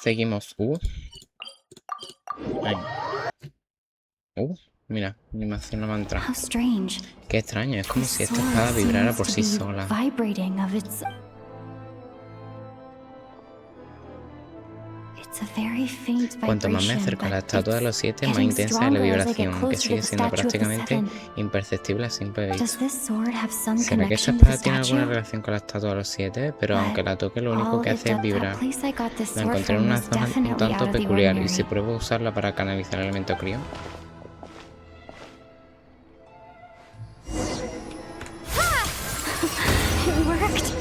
Seguimos. Ay. Mira, animación no va a entrar. Qué extraño, es como si esta espada vibrara por sí sola. Cuanto más me acerco a la estatua de los 7, más intensa es la vibración, aunque sigue siendo prácticamente imperceptible a simple vista. ¿Será que esta espada tiene alguna relación con la estatua de los 7? Pero aunque la toque, lo único que hace es vibrar. La encontré en una zona un tanto peculiar, y si pruebo a usarla para canalizar el elemento crío.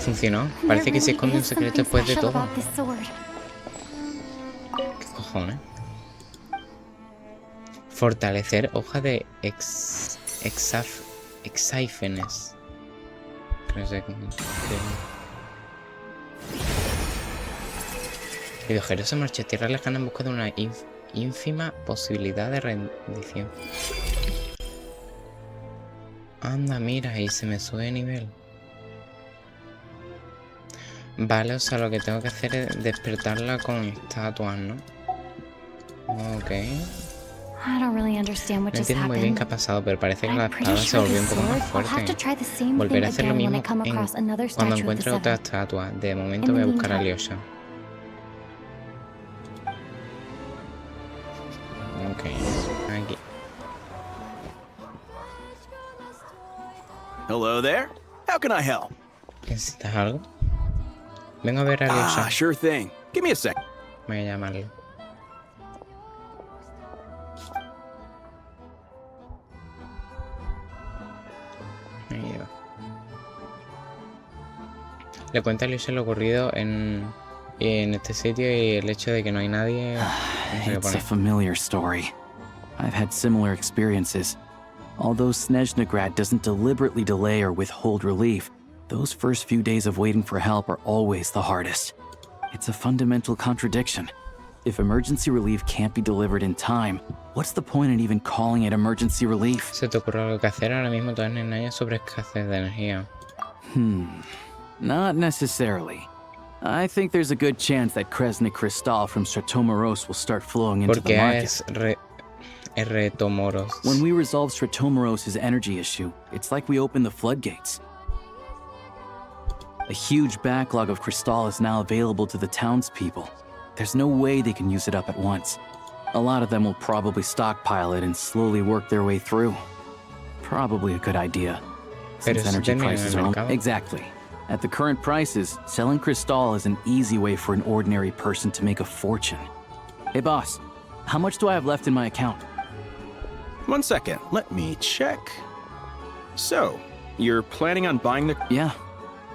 Funcionó. Parece que se esconde un secreto después de todo. ¿Qué cojones? Fortalecer hoja de exáifenes. No sé cómo. El viajero se marchó a tierra lejana en busca de una ínfima posibilidad de rendición. Anda, mira, y se me sube de nivel. Vale, o sea, lo que tengo que hacer es despertarla con estatuas, ¿no? Ok. No entiendo muy bien qué ha pasado, pero parece que la espada se volvió un poco más fuerte. Volveré a hacer lo mismo cuando encuentre otra estatua. De momento voy a buscar a Alyosha. Ok, aquí. Hello there. How can I help? ¿Necesitas algo? Vengo a ver a Alyosha. Sure thing. Give me a sec. Voy a llamarle. Ahí va. Le cuento a Alyosha lo ocurrido en este sitio y el hecho de que no hay nadie. It's a familiar story. I've had similar experiences. Although Snezhnegrad doesn't deliberately delay or withhold relief, those first few days of waiting for help are always the hardest. It's a fundamental contradiction. If emergency relief can't be delivered in time, what's the point in even calling it emergency relief? ¿Se te ocurre algo que hacer? Ahora mismo todas las niñas sobre escasez de energía. Not necessarily. I think there's a good chance that Kresny crystal from Stratomoros will start flowing into the market. Retomoros. When we resolve Stratomoros' energy issue, it's like we open the floodgates. A huge backlog of crystal is now available to the townspeople. There's no way they can use it up at once. A lot of them will probably stockpile it and slowly work their way through. Probably a good idea, since energy prices are... Exactly. At the current prices, selling crystal is an easy way for an ordinary person to make a fortune. Hey boss, how much do I have left in my account? 1 second, let me check. So, you're planning on buying the... Yeah.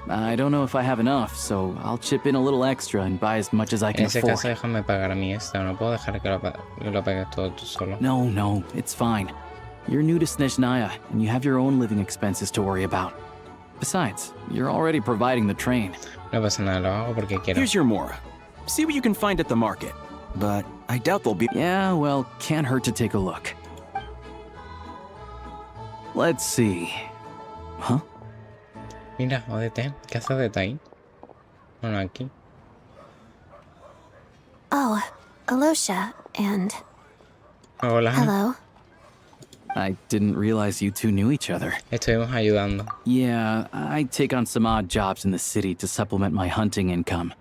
I don't know if I have enough, so I'll chip in a little extra and buy as much as I can afford. En ese caso, déjame pagar a mí esta. No puedo dejar que lo pagues todo tú solo. No, it's fine. You're new to Snezhnaya, and you have your own living expenses to worry about. Besides, you're already providing the train. No pasa nada, lo hago porque quiero. Here's your Mora. See what you can find at the market. But I doubt they'll be... Yeah, well, can't hurt to take a look. Let's see. Huh? Mira, Odete, ¿qué hace Odete ahí? Bueno, aquí. Oh, Alyosha, and... Hola. Hello. I didn't realize you two knew each other. Estuvimos ayudando. Yeah, I take on some odd jobs in the city to supplement my hunting income.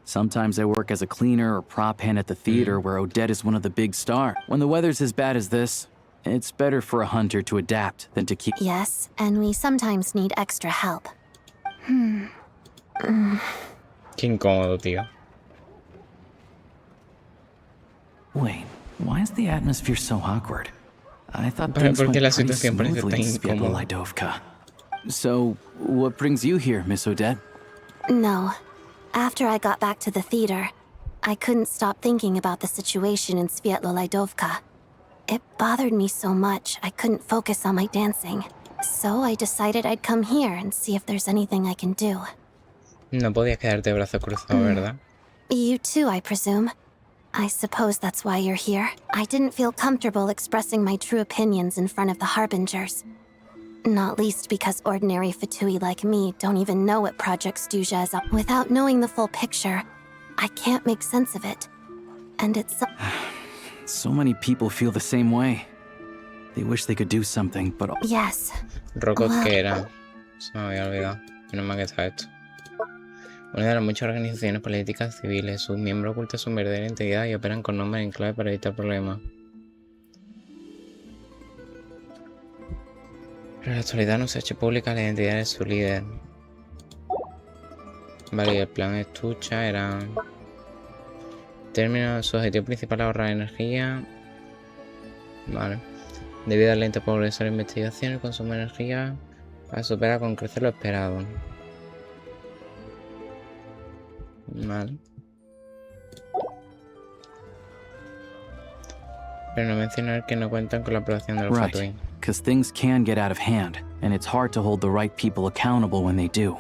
Sometimes I work as a cleaner or prop hand at the theater where Odette is one of the big stars. When the weather's as bad as this, it's better for a hunter to adapt than to keep... Yes, and we sometimes need extra help. Qué incómodo, tío. Wait, why is the atmosphere so awkward? I thought things went pretty smoothly in Sviatlo-Lydovka. So, what brings you here, Miss Odette? No. After I got back to the theater, I couldn't stop thinking about the situation in Sviatlo-Lydovka. It bothered me so much, I couldn't focus on my dancing. So I decided I'd come here and see if there's anything I can do. No podías quedarte de brazos cruzados, ¿verdad? You too, I presume. I suppose that's why you're here. I didn't feel comfortable expressing my true opinions in front of the Harbingers. Not least because ordinary Fatui like me don't even know what Project Stuja is up. Without knowing the full picture, I can't make sense of it. And it's So many people feel the same way. They wish they could do something, but... Yes. Rocot, Well, que era? Se me había olvidado. Menos mal que está esto. Una de las muchas organizaciones políticas civiles. Sus miembros ocultan su verdadera identidad y operan con nombres en clave para evitar problemas. Pero en la actualidad no se ha hecho pública la identidad de su líder. Vale, y el plan estucha era... Término, su objetivo principal es ahorrar energía. Vale. Debido al lento progreso de la investigación, el consumo de energía supera con crecer lo esperado. Vale. Pero no mencionar que no cuentan con la aprobación de los Right, Fatui. because things can get out of hand, and it's hard to hold the right people accountable when they do.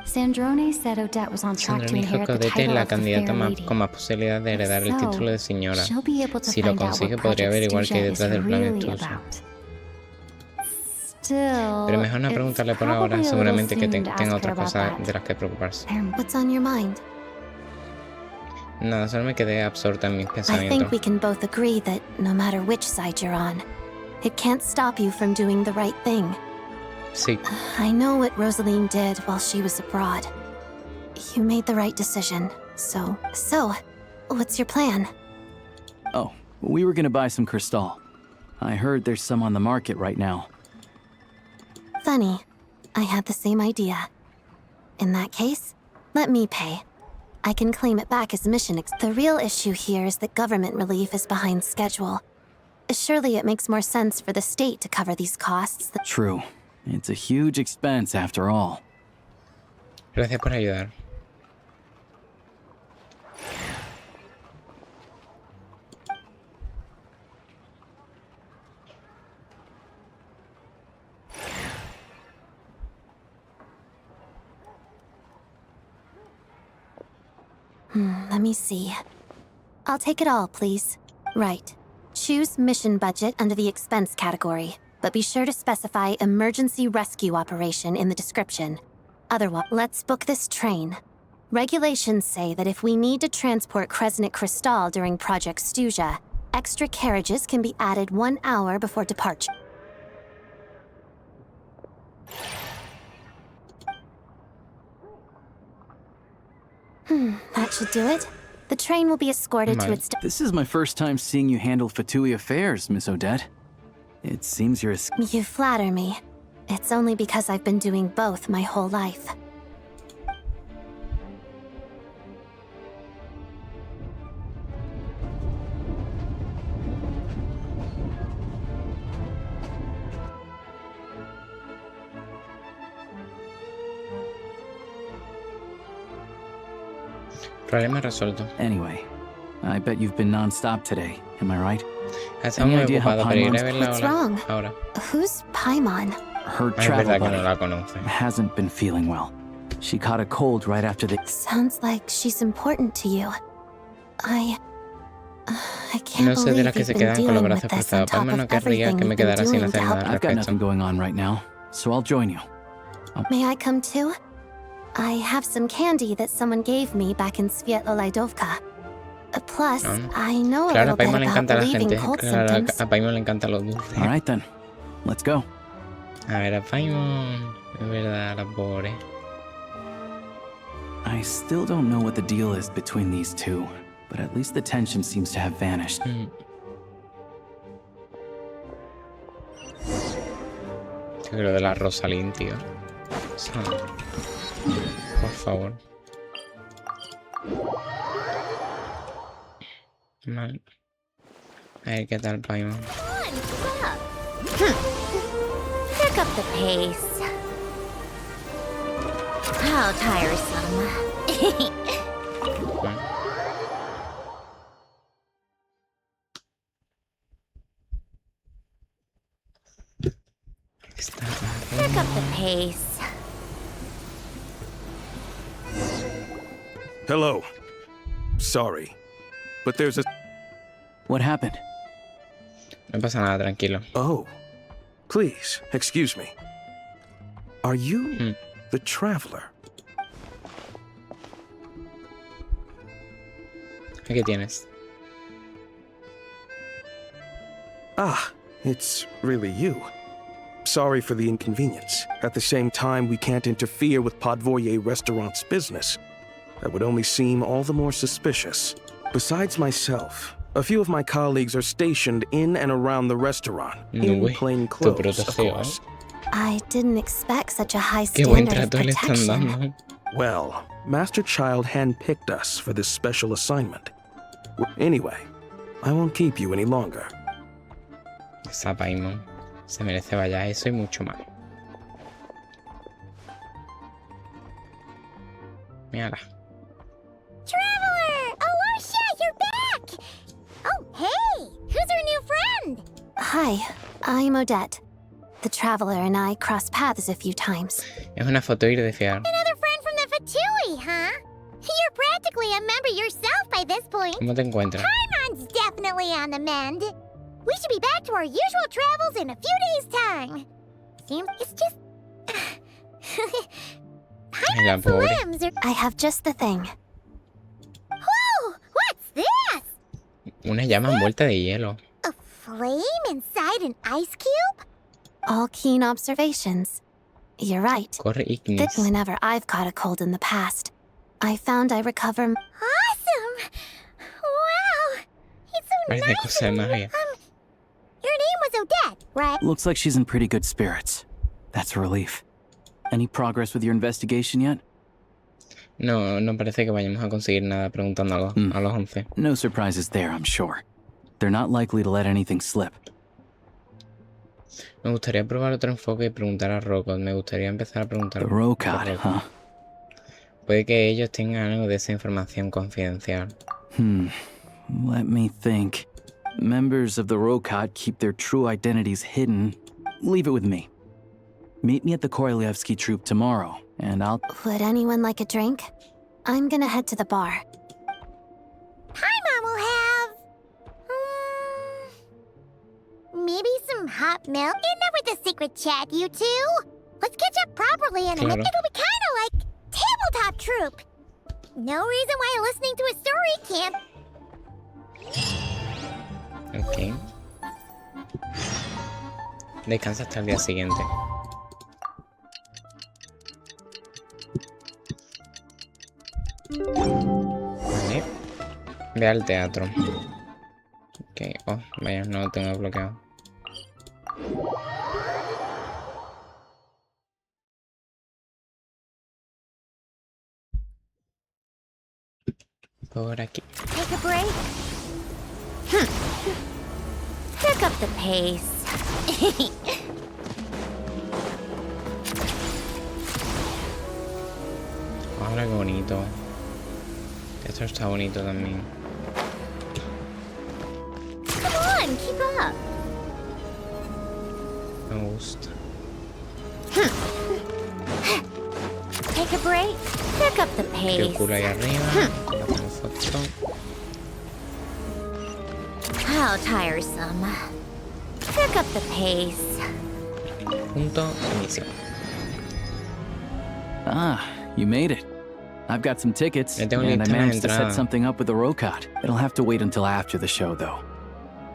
Sandrone said Odette was on track to Sandrone dijo inherit que the Odette es title la of the candidata Fair más, Lady. con más posibilidad de heredar el título de señora. She'll be able to Si lo find out consigue, what podría Project averiguar qué hay Stuja detrás is del plan really Estucha. about. Still, Pero mejor no it's preguntarle por ahora, probably a seguramente que little soon to tenga ask otras her about cosas that. de las que preocuparse. what's on your mind? Nada, solo me quedé absorta en mis I pensamientos. think we can both agree that no matter which side you're on, it can't stop you from doing the right thing. Sí, I know what Rosaline did while she was abroad. You made the right decision. So, what's your plan? Oh, we were gonna buy some Cristal. I heard there's some on the market right now. Funny. I had the same idea. In that case, let me pay. I can claim it back as The real issue here is that government relief is behind schedule. Surely it makes more sense for the state to cover these costs. True. It's a huge expense after all. gracias por ayudar. Let me see. I'll take it all, please. Right. Choose mission budget under the expense category, but be sure to specify emergency rescue operation in the description. Otherwise, let's book this train. Regulations say that if we need to transport Kresnik Cristal during Project Stuja, extra carriages can be added 1 hour before departure. That should do it. The train will be escorted to its... This is my first time seeing you handle Fatui affairs, Miss Odette. It seems you're a... You flatter me. It's only because I've been doing both my whole life. Problema resuelto. Anyway, I bet you've been non-stop today, am I right? Ha estado muy idea how ocupado, pero iré a Paimon's- verla What's wrong? ahora. Who's Paimon? Her Es travel verdad que no buddy la conoce. hasn't been feeling well. She caught a cold right after the... Sounds like she's important to you. I can't No sé de las believe que you've se been quedan con los dealing with brazos this on cruzados. top Paimon no of querría everything que me you've been quedara sin doing to hacer help. nada al I've got nothing respecto. going on right now, so I'll join you. May I come too? I have some candy that someone gave me back in Svietlo-Laidovka. Plus, I know a Claro, a little bit Paimon le about encanta la relieving gente. cold Claro, symptoms. a Paimon le encantan los dulces. All right then, let's go. A ver, a Paimon. Es verdad, la pobre. I still don't know what the deal is between these two, but at least the tension seems to have vanished. Yo creo de la Rosalind, tío. O sea, por favor. Vale. A ver qué tal, Paimon. Pick up the pace. How tiresome. Está Pick up the pace. Hello. Sorry. But there's a... What happened? No pasa nada, tranquilo. Oh. Please, excuse me. Are you the traveler? Aquí tienes. Ah, it's really you. Sorry for the inconvenience. At the same time, we can't interfere with Podvoye Restaurant's business. That would only seem all the more suspicious. Besides myself, a few of my colleagues are stationed in and around the restaurant, in plain clothes, of course. I didn't expect such a high Qué buen standard of trato le están protection. dando. Well, Master Child handpicked us for this special assignment. Anyway, I won't keep you any longer. Esa Paimon se merece vaya eso y mucho más. Mírala. Traveler! Alosha, you're back! Oh, hey! Who's our new friend? Hi, I'm Odette. The Traveler and I crossed paths a few times. Es una fotoir de fiar. Another friend from the Fatui, huh? You're practically a member yourself by this point. ¿Cómo te encuentras? Paimon's definitely on the mend. We should be back to our usual travels in a few days' time. Seems it's just... Mira, Paimon's pobre. limbs are... I have just the thing. Whoa! What's this? Una llama envuelta de hielo. A flame inside an ice cube? All keen observations. You're right. Corre That Ignis. whenever I've caught a cold in the past, I found I recover. Awesome! Wow! It's so Parece nice cosa de of you. magia. Your name was Odette, right? Looks like she's in pretty good spirits. That's a relief. Any progress with your investigation yet? No, no parece que vayamos a conseguir nada preguntando a los 11. No surprises there, I'm sure. They're not likely to let anything slip. Me gustaría probar otro enfoque y preguntar a Rocco. Me gustaría empezar a preguntar The por Rokad, Rocco. huh? Puede que ellos tengan algo de esa información confidencial. Let me think. Members of the Rokad keep their true identities hidden. Leave it with me. Meet me at the Korolyevsky troop tomorrow, and I'll... Would anyone like a drink? I'm gonna head to the bar. Paimon will have... maybe some hot milk? Enough with the secret chat, you two! Let's catch up properly and Claro. it'll be kinda like tabletop troop! No reason why listening to a story can't... Ok. Descansa hasta el día siguiente. Vale. Ve al teatro. Ok. Oh, vaya, no lo tengo bloqueado. Por aquí. Take a break? Pick up the pace. Ahora qué bonito. Esto está bonito también. Come on, keep up. Me gusta. Take a break? Pick up the Qué pace. culo ahí arriba. La pongo foto. How tiresome. Pick up the pace. Punto. Inicio. Ah, you made it. I've got some tickets, Ya tengo and I lista la managed to set entrada. something up with the Rokad. It'll have to wait until after the show, though.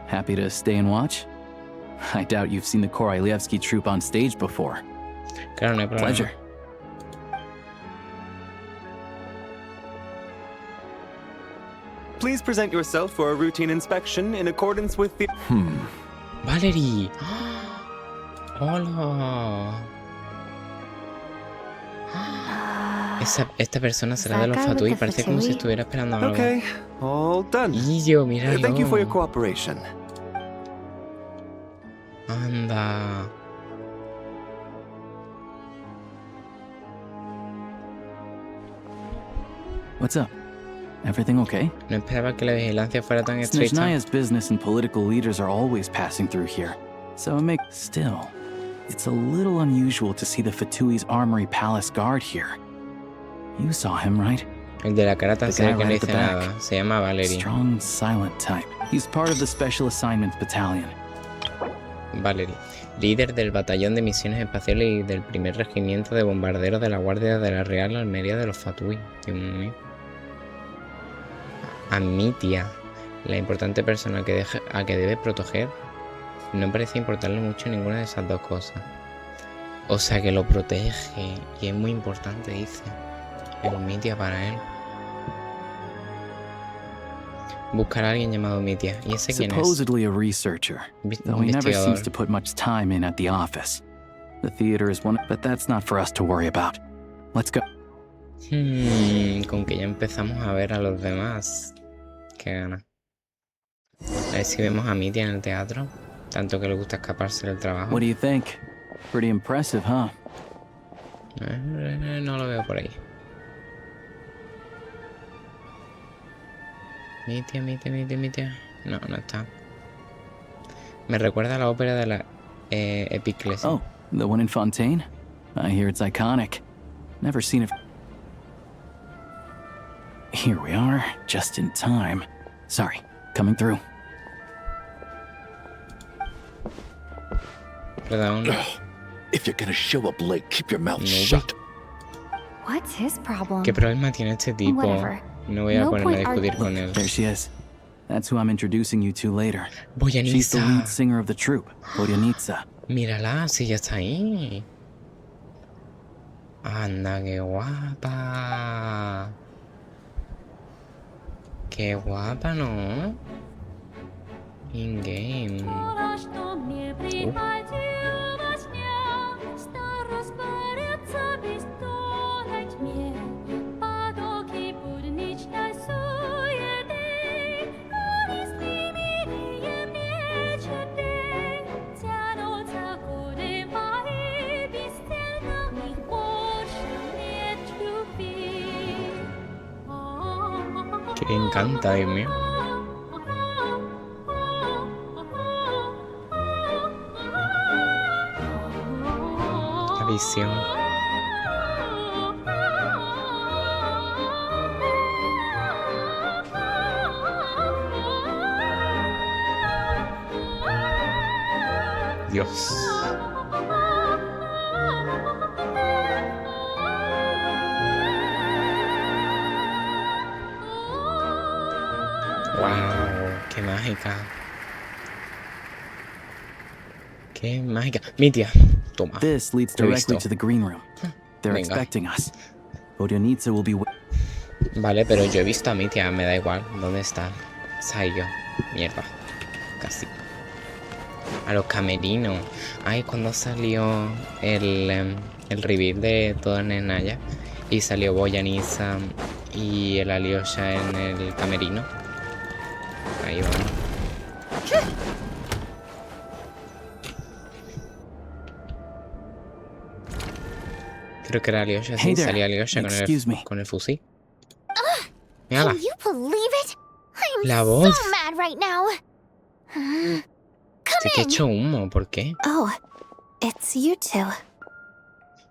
Happy to stay and watch? I doubt you've seen the Korolyevsky troupe on stage before. Claro, no hay problema. Pleasure. Please present yourself for a routine inspection in accordance with the... Valeriy. Hola. Esta persona será de los Saca Fatui. with the Parece como si Fatui. estuviera esperando algo. Okay, all done. Y yo, míralo. Thank you for your cooperation. Anda. What's up? Everything okay? No esperaba que la vigilancia fuera tan estrecha. Snezhnaya's business and political leaders are always passing through here. So it makes... Still, it's a little unusual to see the Fatui's Armory Palace guard here. You saw him, right? El de la cara tan The seria guy que no right at the dice back. nada. Se llama Valeriy. Strong, silent type. He's part of the Special Assignments Battalion. Valeriy. Líder del batallón de misiones espaciales y del primer regimiento de bombarderos de la Guardia de la Real Almería de los Fatui. Dios mío. a Mitya, la importante persona a que debe proteger, no parece importarle mucho ninguna de esas dos cosas. O sea que lo protege y es muy importante, dice. El Mitya para él. Buscar a alguien llamado Mitya. ¿Y ese quién es? Supposedly a researcher, though he never seems to Investigador. put much time in at the office. The theater is one, but that's not for us to worry about. Let's go. Con que ya empezamos a ver a los demás. Qué gana. A ver si vemos a Mitya en el teatro. Tanto que le gusta escaparse del trabajo. What do you think? Pretty impressive, huh? No lo veo por ahí. Mitya. No, no está. Me recuerda a la ópera de la Epiclesia. Oh, the one in Fontaine? I hear it's iconic. Never seen it. Here we are, just in time. Sorry, coming through. Perdón. If you're gonna show up late, keep your mouth No. shut. What's his problem? ¿Qué problema tiene este tipo? Whatever. No voy a No ponerme a point discutir con él. There she is. That's who I'm introducing you to later. She's the lead Boyanisa. singer of the troupe, Vodyanitsa. Mírala, si ya está ahí. Anda, qué guapa. Qué guapa, ¿no? In-game. Que encanta, Dios mío. La visión. Dios. Wow, qué mágica. Qué mágica. Mitya, toma. This leads Lo he directly visto. to the green room. They're Venga. expecting us. Vodyanitsa will be Vale, pero yo he visto a Mitya, me da igual. ¿Dónde está? Saiyo. Mierda. Casi. A los camerinos. Ay, cuando salió el reveal de todas NADAA y salió Boyanisa y el Alyosha en el camerino. Ahí vamos. Creo que era Alyosha, sí, Hey there. salía Alyosha Excuse me. con el fusil. Mírala. Can you believe it? I'm La so voz. mad right now. Sé Come que he in. hecho humo, ¿por qué? Oh, it's you two.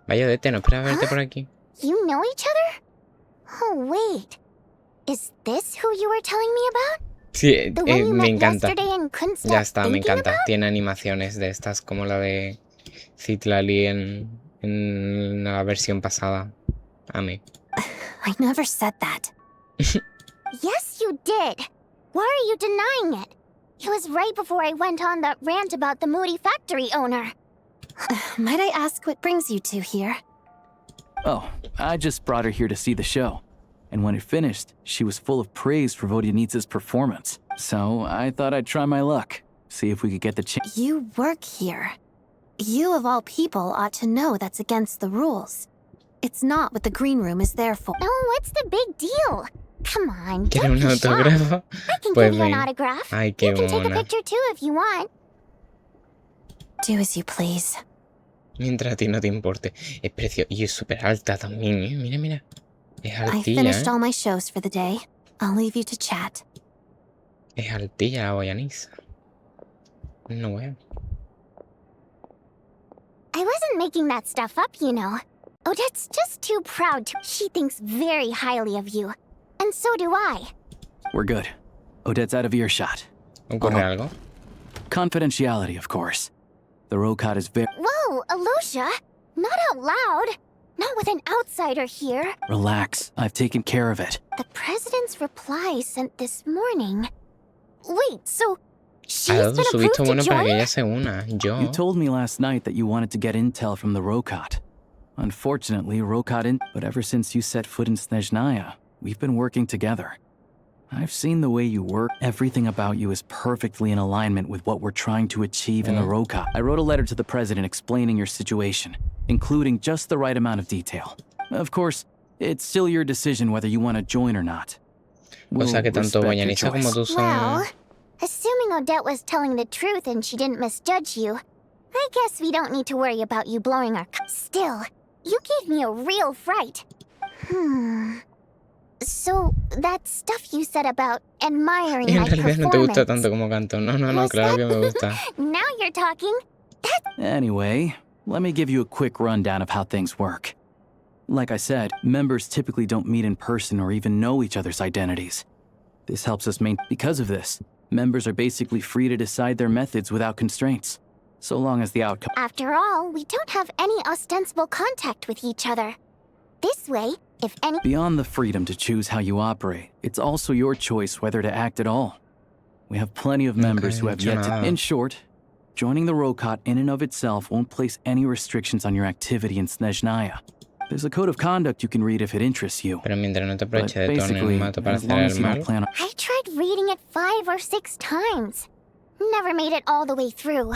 Vaya, Dete, no esperaba verte por aquí. You know each other? Oh, wait. Is this who you were telling me about? Sí, The one you me met encanta. yesterday and couldn't stop Ya está, me thinking encanta. about? Tiene animaciones de estas como la de Citlali en la versión pasada. A mí. I never said that. Yes, you did. Why are you denying it? It was right before I went on that rant about the moody factory owner. Might I ask what brings you two here? Oh, I just brought her here to see the show. And when it finished, she was full of praise for Vodyanitsa's performance. So I thought I'd try my luck, see if we could get the chance. You work here. You, of all people, ought to know that's against the rules. It's not what the green room is there for. Oh, what's the big deal? Come on, ¿Quiere don't un be shy. autógrafo? I can Pues give you an ven. autograph. Ay, qué You can take a mona. picture too if you want. Do as you please. Mientras a ti no te importe. Es precioso. Y es súper alta también, ¿eh? Mira, mira. Es I altilla, finished ¿eh? all my shows for the day. I'll leave you to chat. Es altilla la Boyanisa. No veo. I wasn't making that stuff up, you know. Odette's just too proud to. She thinks very highly of you. And so do I. We're good. Odette's out of earshot. ¿Ocurre algo? Confidentiality, of course. The Rokat is very. Whoa, Alosha! Not out loud! Not with an outsider here. Relax, I've taken care of it. The president's reply sent this morning. Wait, so she's Ha dado been su approved visto to bueno para que join? ella se una. Yo. You told me last night that you wanted to get intel from the Rokot. Unfortunately, Rokot but ever since you set foot in Snezhnaya, we've been working together. I've seen the way you work. Everything about you is perfectly in alignment with what we're trying to achieve in the Rokot. I wrote a letter to the president explaining your situation, including just the right amount of detail. Of course, it's still your decision whether you want to join or not. O sea que tanto respect your Boyanisa como choice. tú son... Well, assuming Odette was telling the truth and she didn't misjudge you, I guess we don't need to worry about you blowing our... Still, you gave me a real fright. So, that stuff you said about admiring En my realidad no te gusta performance... tanto como canto. No, Was claro that- que me gusta. Now you're talking. Anyway, let me give you a quick rundown of how things work. Like I said, members typically don't meet in person or even know each other's identities. This helps us because of this, members are basically free to decide their methods without constraints, so long as the outcome... After all, we don't have any ostensible contact with each other. This way, if any... Beyond the freedom to choose how you operate, it's also your choice whether to act at all. We have plenty of members who have yet to... In short, joining the Rokot in and of itself won't place any restrictions on your activity in Snezhnaya. There's a code of conduct you can read if it interests you. Pero mientras no te But aproveches de tu basically, anonimato para as long hacer as el you don't mal... plan on... I tried reading it 5 or 6 times. Never made it all the way through.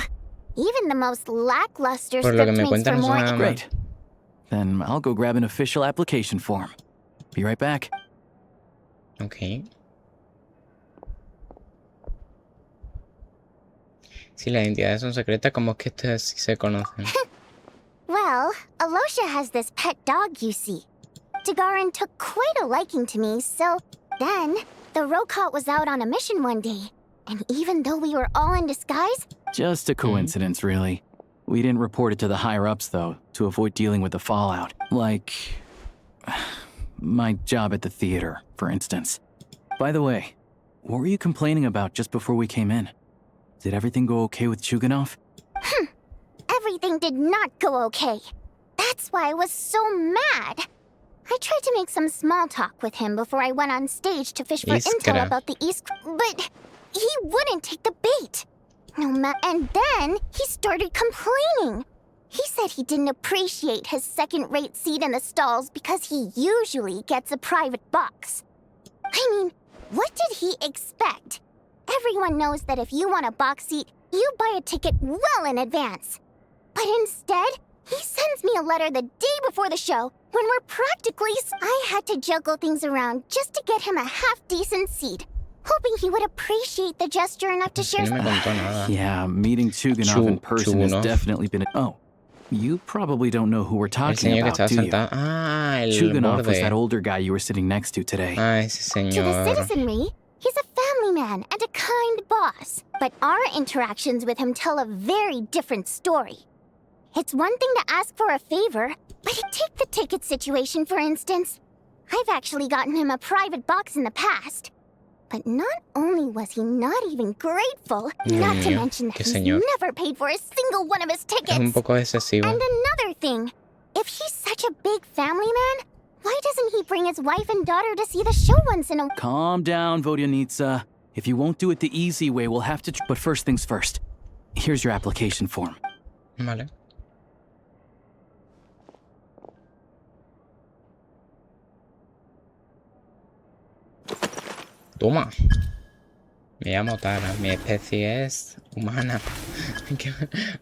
Even the most lackluster Por lo que script me makes for cuentas, more... nada más. Great. Then I'll go grab an official application form. Be right back. Ok. Si las identidades son secretas, ¿cómo es que ustedes sí se conocen? Well, Alosha has this pet dog, you see. Dagaran took quite a liking to me, so... Then, the Rokot was out on a mission one day. And even though we were all in disguise... Just a coincidence, really. We didn't report it to the higher-ups, though, to avoid dealing with the fallout. Like... my job at the theater, for instance. By the way, what were you complaining about just before we came in? Did everything go okay with Chuganov? Everything did not go okay. That's why I was so mad. I tried to make some small talk with him before I went on stage to fish for intel Iskra. about the East... But he wouldn't take the bait. And then he started complaining. He said he didn't appreciate his second-rate seat in the stalls because he usually gets a private box. I mean, what did he expect? Everyone knows that if you want a box seat, you buy a ticket well in advance. But instead, he sends me a letter the day before the show when we're practically... I had to juggle things around just to get him a half-decent seat, hoping he would appreciate the gesture enough to share... No me contó nada. Yeah, meeting Chuganov in person has Chugunov. definitely been... Oh, you probably don't know who we're El talking señor que about, estaba do you? sentado... Ah, el Chuganov was borde. that older guy you were sitting next to today. Ah, ese To the señor. citizenry, he's a family man and a kind boss. But our interactions with him tell a very different story. It's one thing to ask for a favor, but take the ticket situation, for instance. I've actually gotten him a private box in the past. But not only was he not even grateful, not to mío, mention that qué he's señor. never paid for a single one of his Es un tickets. poco excesivo. And another thing, if he's such a big family man, why doesn't he bring his wife and daughter to see the show once in a... Calm down, Vodyanitsa. If you won't do it the easy way, we'll have to... But first things first. Here's your application form. Vale. Toma. Me llamo Tara. Mi especie es humana.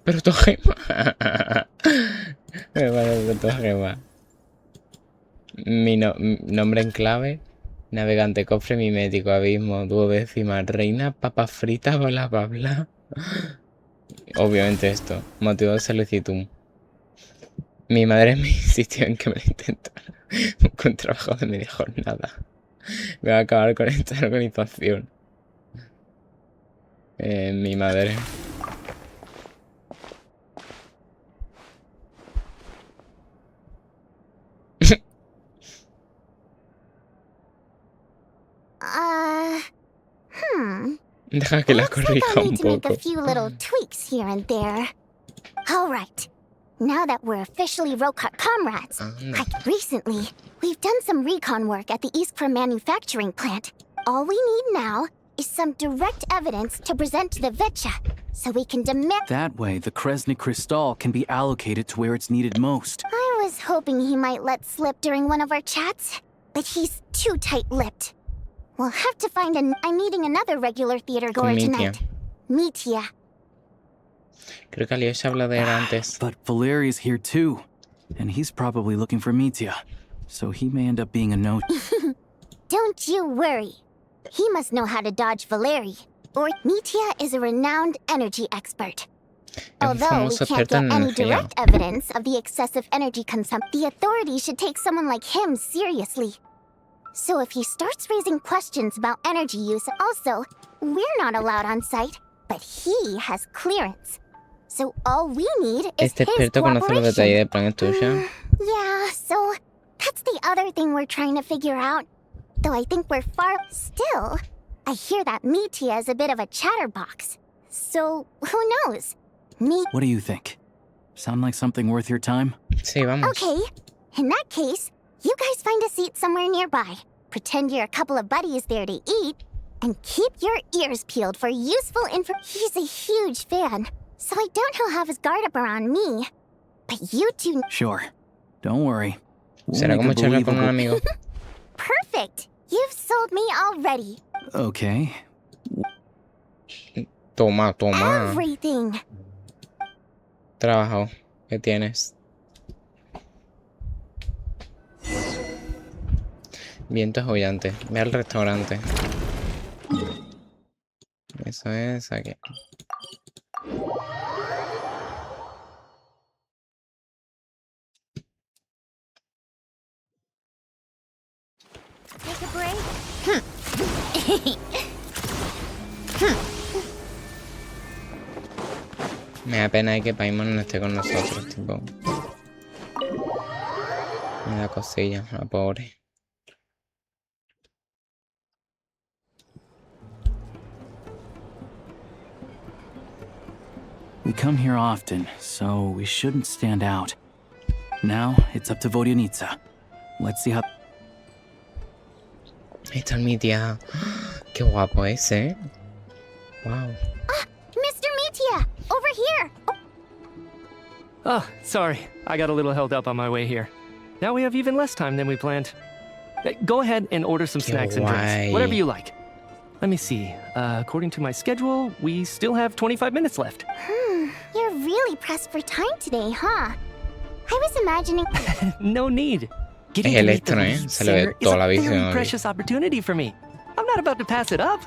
Pero tu gema. Me parece tu gema. Mi nombre en clave. Navegante, cofre mimético, abismo, duodécima, reina, papa frita, bla bla bla. Obviamente esto. Motivo de solicitud. Mi madre me insistió en que me lo intentara. Con trabajo de media jornada. Voy a acabar con esta organización. Mi madre. Deja que la Looks like corrija I'll un need to make a poco. few little tweaks here and there. All right. Now that we're officially Rokart comrades, like recently, we've done some recon work at the Iskra manufacturing plant. All we need now is some direct evidence to present to the Vetcha, so we can demand— That way, the Kresny Crystal can be allocated to where it's needed most. I was hoping he might let slip during one of our chats, but he's too tight-lipped. We'll have to find I'm meeting another regular theater goer tonight. Mitya. Creo que Alyosha habló de él antes. But Valeri's here too, and he's probably looking for Mitya, so he may end up being a no. Don't you worry. He must know how to dodge Valeriy. Or Mitya is a renowned energy expert. Although we can't get any direct evidence of the excessive energy consumption, the authorities should take someone like him seriously. So if he starts raising questions about energy use, also, we're not allowed on site, but he has clearance. So all we need is his cooperation. Yeah, so that's the other thing we're trying to figure out. Though I think we're far— Still, I hear that Mitya is a bit of a chatterbox. So, who knows? What do you think? Sound like something worth your time? Sí, vamos. Okay, in that case, you guys find a seat somewhere nearby. Pretend you're a couple of buddies there to eat, and keep your ears peeled for useful info. He's a huge fan, so I doubt he'll have his guard up around me. But you two— Sure. Don't worry. Será como charlar con un amigo. Perfect! You've sold me already. Okay. Toma. Everything. Trabajo. ¿Qué tienes? Viento joyante. Ve al restaurante. Eso es aquí. Take a break. Me da pena que Paimon no esté con nosotros, tipo. Me da cosilla, la pobre. We come here often, so we shouldn't stand out. Now, it's up to Vodyanitsa. Let's see how... Ahí está el Mitya. Qué guapo es, ¿eh? Wow. Mr. Mitya! Over here! Oh, sorry. I got a little held up on my way here. Now we have even less time than we planned. Go ahead and order some snacks and drinks. Whatever you like. Let me see. According to my schedule, we still have 25 minutes left. You're really pressed for time today, huh? I was imagining... No need. Getting to meet the lead singer is a very precious opportunity for me. I'm not about to pass it up.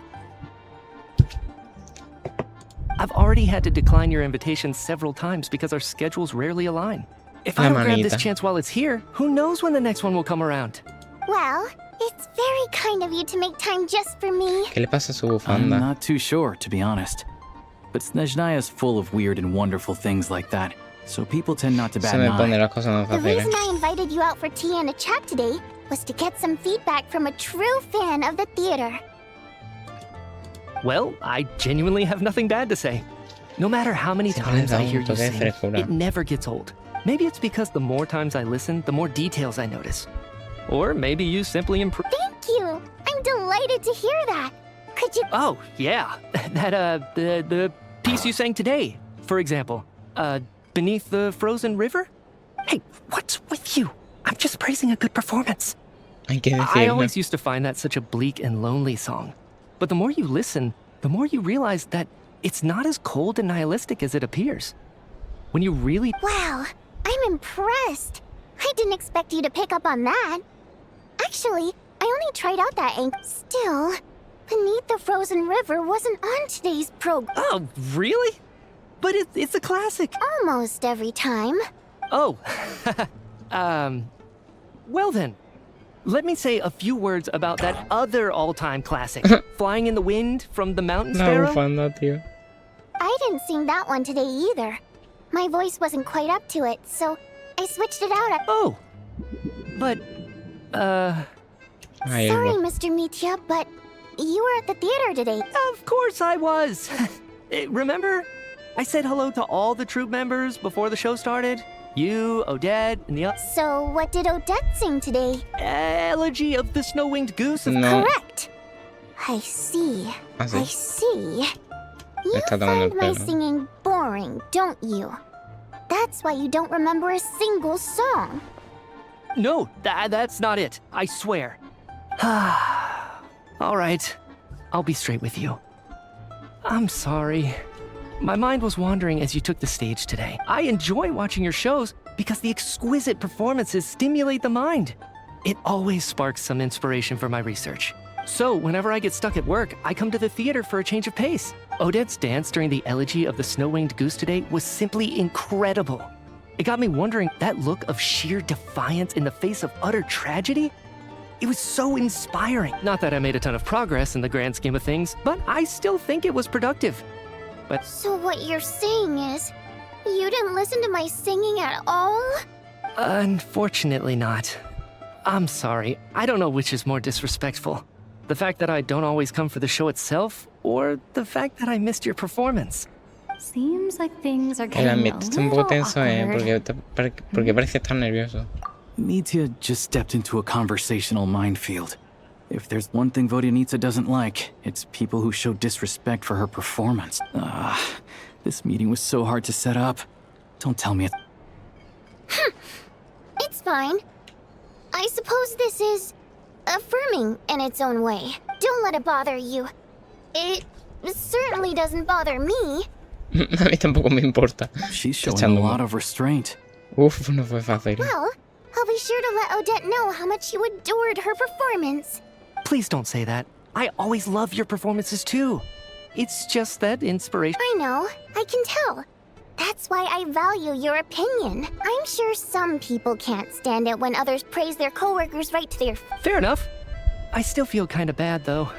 I've already had to decline your invitation several times because our schedules rarely align. If I don't grab this chance while it's here, who knows when the next one will come around? Well, it's very kind of you to make time just for me. ¿Qué le pasa a su bufanda? I'm not too sure, to be honest. But Snezhnaya is full of weird and wonderful things like that, so people tend not to bat an eye. The reason I invited you out for tea and a chat today was to get some feedback from a true fan of the theater. Well, I genuinely have nothing bad to say. No matter how many times I hear you sing, it never gets old. Maybe it's because the more times I listen, the more details I notice. Or maybe you simply improve. Thank you! I'm delighted to hear that. Could you— Oh, yeah. That, the piece you sang today, for example. Beneath the Frozen River? Hey, what's with you? I'm just praising a good performance. I always used to find that such a bleak and lonely song. But the more you listen, the more you realize that it's not as cold and nihilistic as it appears. When you really— Wow, I'm impressed. I didn't expect you to pick up on that. Actually, I only tried out that Still, Beneath the Frozen River wasn't on today's program. Oh, really? But it's a classic. Almost every time. Oh, well then. Let me say a few words about that other all-time classic, Flying in the Wind from the Mountain Sparrow. I didn't sing that one today either. My voice wasn't quite up to it, so I switched it out. Oh, but, Sorry, Mr. Mitya, but you were at the theater today. Of course I was. Remember? I said hello to all the troupe members before the show started. You, Odette, and the other. So what did Odette sing today? Elegy of the Snow-Winged Goose. No. Correct. I see. Ah, sí. I see. You está tomando el find my pelo. singing boring, don't you? That's why you don't remember a single song. No, that's not it. I swear. All right. I'll be straight with you. I'm sorry. My mind was wandering as you took the stage today. I enjoy watching your shows because the exquisite performances stimulate the mind. It always sparks some inspiration for my research. So, whenever I get stuck at work, I come to the theater for a change of pace. Odette's dance during the elegy of the Snow-Winged Goose today was simply incredible. It got me wondering, that look of sheer defiance in the face of utter tragedy? It was so inspiring. Not that I made a ton of progress in the grand scheme of things, but I still think it was productive. But So what you're saying is, you didn't listen to my singing at all? unfortunately not. I'm sorry. I don't know which is more disrespectful. The fact that I don't always come for the show itself, or the fact that I missed your performance. Seems like things are El getting a ambiente está un poco little tenso, awkward. porque parece estar nervioso. Mitya just stepped into a conversational minefield. If there's one thing Vodyanitsa doesn't like, it's people who show disrespect for her performance. This meeting was so hard to set up. Don't tell me It's fine. I suppose this is affirming in its own way. Don't let it bother you. It certainly doesn't bother me. A mí tampoco me importa. She's Está showing a echando lot of restraint. Uf, no fue fácil. Well, I'll be sure to let Odette know how much you adored her performance. Please don't say that. I always love your performances too. It's just that inspiration. I know, I can tell. That's why I value your opinion. I'm sure some people can't stand it when others praise their coworkers right to their Fair enough. I still feel kinda bad though.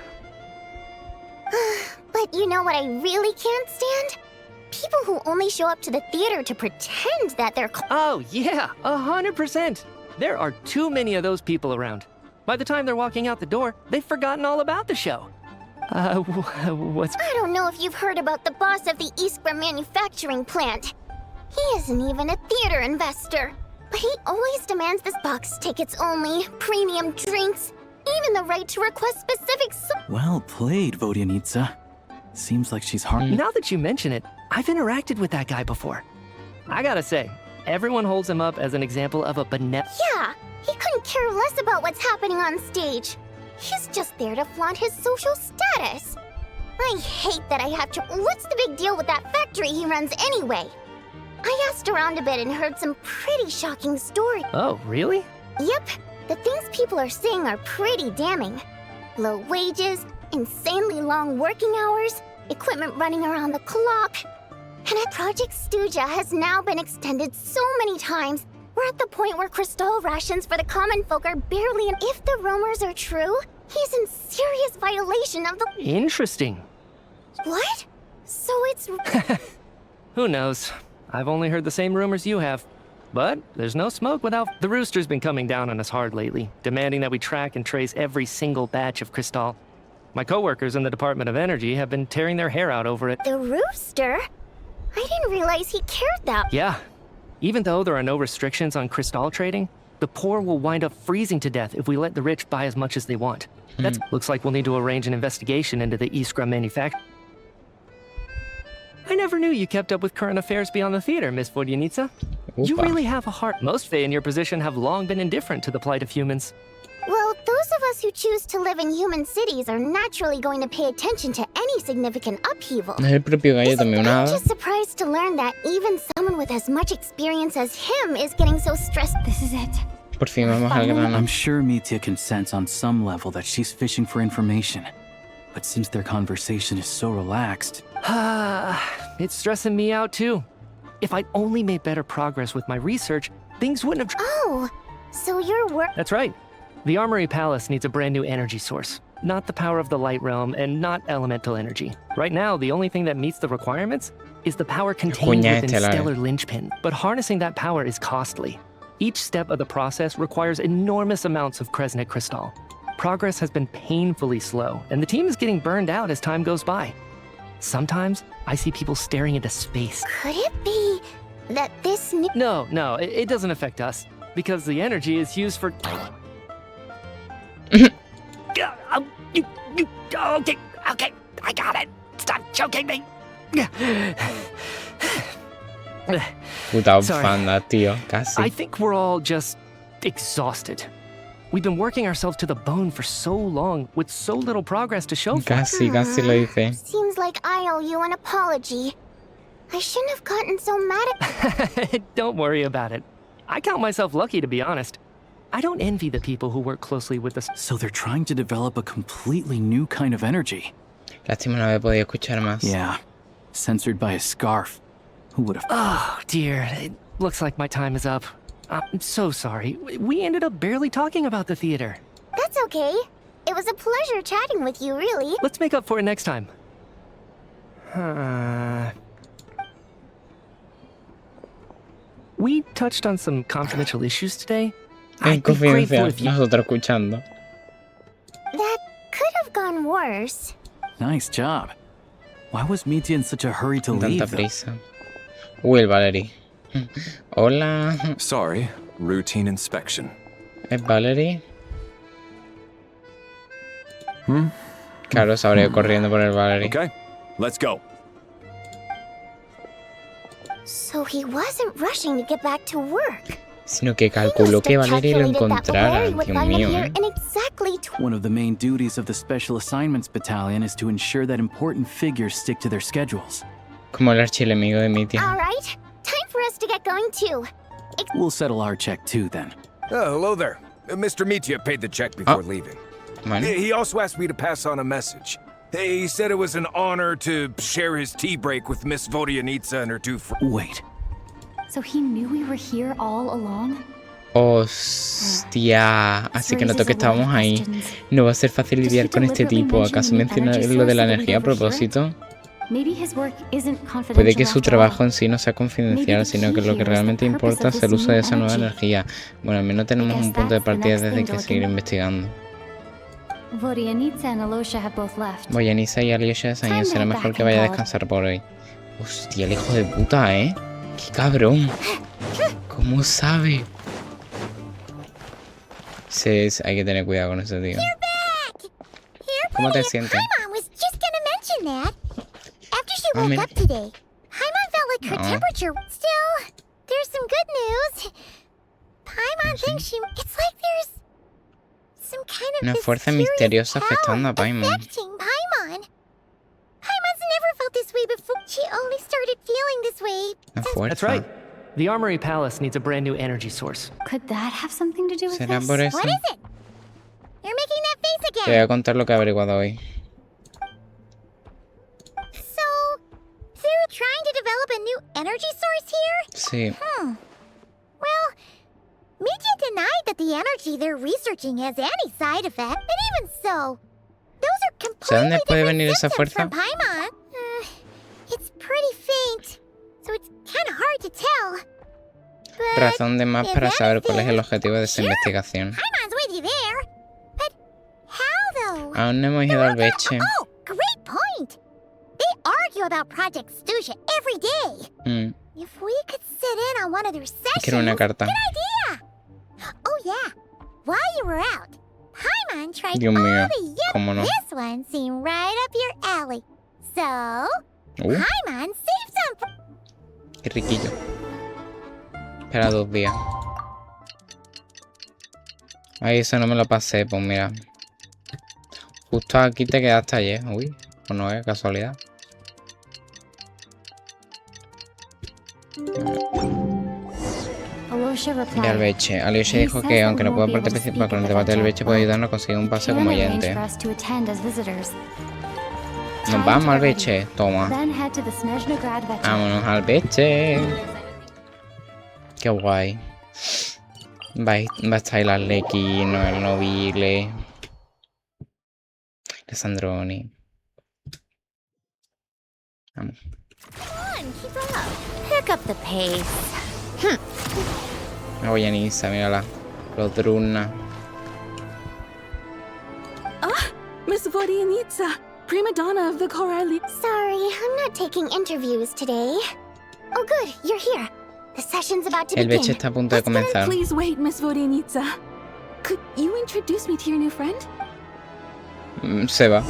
But you know what I really can't stand? People who only show up to the theater to pretend that they're Oh yeah, 100%. There are too many of those people around. By the time they're walking out the door, they've forgotten all about the show. What's... I don't know if you've heard about the boss of the Iskra manufacturing plant. He isn't even a theater investor. But he always demands this box tickets only, premium drinks, even the right to request specific Well played, Vodyanitsa. Seems like she's hard. Now that you mention it, I've interacted with that guy before. I gotta say, everyone holds him up as an example of a Yeah, he couldn't care less about what's happening on stage. He's just there to flaunt his social status. I hate that I have to... What's the big deal with that factory he runs anyway? I asked around a bit and heard some pretty shocking stories. Oh, really? Yep, the things people are saying are pretty damning. Low wages, insanely long working hours, equipment running around the clock. And Project Stuja has now been extended so many times, we're at the point where crystal rations for the common folk are barely... And if the rumors are true, he's in serious violation of the... Interesting. What? So it's... Who knows? I've only heard the same rumors you have. But there's no smoke without... The Rooster's been coming down on us hard lately, demanding that we track and trace every single batch of Crystal. My coworkers in the Department of Energy have been tearing their hair out over it. The Rooster? I didn't realize he cared that... Yeah. Even though there are no restrictions on Crystal trading, the poor will wind up freezing to death if we let the rich buy as much as they want. That looks like we'll need to arrange an investigation into the Iskra manufacturing. I never knew you kept up with current affairs beyond the theater, Miss Vodyanitsa. You really have a heart. Most Fae in your position have long been indifferent to the plight of humans. Well, those of us who choose to live in human cities are naturally going to pay attention to any significant upheaval. El propio gallo también una I'm hada. just surprised to learn that even someone with as much experience as him is getting so stressed. This is it. Por fin vamos al grano. I'm sure Mitya can sense on some level that she's fishing for information. But since their conversation is so relaxed... It's stressing me out too. If I'd only made better progress with my research, things wouldn't have... Oh, so your work... That's right. The Armory Palace needs a brand new energy source. Not the power of the Light Realm and not elemental energy. Right now, the only thing that meets the requirements is the power contained Cuña within estelar. Stellar Linchpin. But harnessing that power is costly. Each step of the process requires enormous amounts of Kresnik crystal. Progress has been painfully slow, and the team is getting burned out as time goes by. Sometimes, I see people staring into space. Could it be that this new... No, it doesn't affect us. Because the energy is used for... Okay, I got it. Stop choking me. Puta bufanda, tío, casi. I think we're all just exhausted. We've been working ourselves to the bone for so long, with so little progress to show for. Casi lo dice. Seems like I owe you an apology. I shouldn't have gotten so mad at... Don't worry about it. I count myself lucky, to be honest. I don't envy the people who work closely with us. So they're trying to develop a completely new kind of energy. Lástima no haber podido escuchar más. Yeah, censored by a scarf. Who would have... Oh, dear. It looks like my time is up. I'm so sorry. We ended up barely talking about the theater. That's okay. It was a pleasure chatting with you, really. Let's make up for it next time. We touched on some confidential issues today. En confidencial, nosotros escuchando. That could have gone worse. Nice job. Why was Mitya in such a hurry to leave? Tanta prisa. Uy, el Valeriy. Hola. Sorry, routine inspection. ¿Es Valeriy? Claro, se habría ido corriendo por el Valeriy. Okay, let's go. So he wasn't rushing to get back to work. Sino que calculó que Valeriy lo encontrara. Dios mío. One of the main duties of the Special Assignments Battalion is to ensure that important figures stick to their schedules. Como el archienemigo de Mitya. All right, time for us to get going too. We'll settle our check too, then. Oh, hello there. Mr. Mitya paid the check before leaving. Bueno. He also asked me to pass on a message. He said it was an honor to share his tea break with Miss Vodyanitsa and her two friends. Wait. So he knew we were here all along? Hostia, así que notó que estábamos ahí. No va a ser fácil lidiar con este tipo. ¿Acaso menciona lo de la energía a propósito? Puede que su trabajo en sí no sea confidencial, sino que lo que realmente importa es el uso de esa nueva energía. Bueno, al menos tenemos un punto de partida desde que seguir investigando. Vodyanitsa y Alyosha se han ido. Será mejor que vaya a descansar por hoy. Hostia, el hijo de puta, ¿eh? ¡Qué cabrón! ¿Cómo sabe? Sí, hay que tener cuidado con ese tío. ¿Cómo te sientes? Paimon was just gonna mention that. After she woke up today, Paimon felt like her temperature. Still, there's some good news. Paimon thinks it's like there's some kind of una fuerza misteriosa afectando a Paimon. Paimon. Paimon's never felt this way before. She only started feeling this way. That's right. The Armory Palace needs a brand new energy source. Could that have something to do with ¿Será this? por eso? What is it? You're making that face again. Te voy a contar lo que he averiguado hoy. So, they're trying to develop a new energy source here? Sí. Well, Mitya denied that the energy they're researching has any side effect. And even so, those are completely different symptoms from Paimon. It's pretty faint, so it's kind of hard to tell. Razón de más para saber cuál es el objetivo de esa investigación. Paimon's with you there. But how though? Aún no hemos ido al Beche. Oh, great point. They argue about Project Stusha every day. If we could sit in on one of their sessions, quiero una carta. good idea. Oh yeah, while you were out, Paimon tried Dios mío, all the cómo no. This one seemed right up your alley. So, Paimon saved some for... Qué riquillo. Espera 2 días. Ay, eso no me lo pasé, pues mira. Justo aquí te quedaste ayer. Uy, pues no es casualidad. Y al Beche. Alyosha dijo que aunque no pueda participar con el debate del Beche, puede ayudarnos a conseguir un pase como oyente. Nos vamos al Beche. Toma. Vámonos al Beche. Qué guay. Va a estar el Arlequino, el Nobile, el Sandroni. Vamos. Pick up the pace. La Vodyanitsa, mírala. Los Druna. Miss Vodyanitsa, prima donna of the Corelli. Sorry, I'm not taking interviews today. Oh good, you're here. The session's about to El begin. beche está a punto de comenzar. Please wait, Miss Vodianitsa. Could you introduce me to your new friend? Se va.